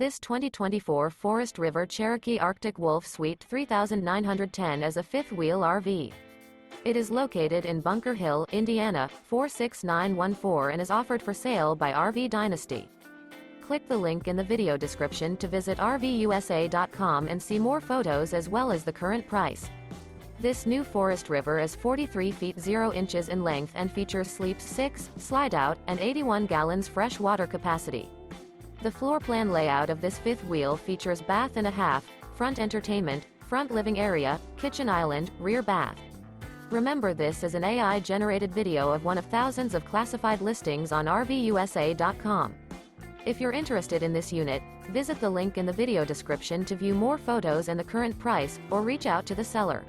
This 2024 Forest River Cherokee Arctic Wolf Suite 3910 is a fifth-wheel RV. It is located in Bunker Hill, Indiana, 46914 and is offered for sale by RV Dynasty. Click the link in the video description to visit RVUSA.com and see more photos as well as the current price. This new Forest River is 43 feet 0 inches in length and features sleeps 6, slide-out, and 81 gallons fresh water capacity. The floor plan layout of this fifth wheel features bath and a half, front entertainment, front living area, kitchen island, rear bath. Remember, this is an AI-generated video of one of thousands of classified listings on RVUSA.com. If you're interested in this unit, visit the link in the video description to view more photos and the current price, or reach out to the seller.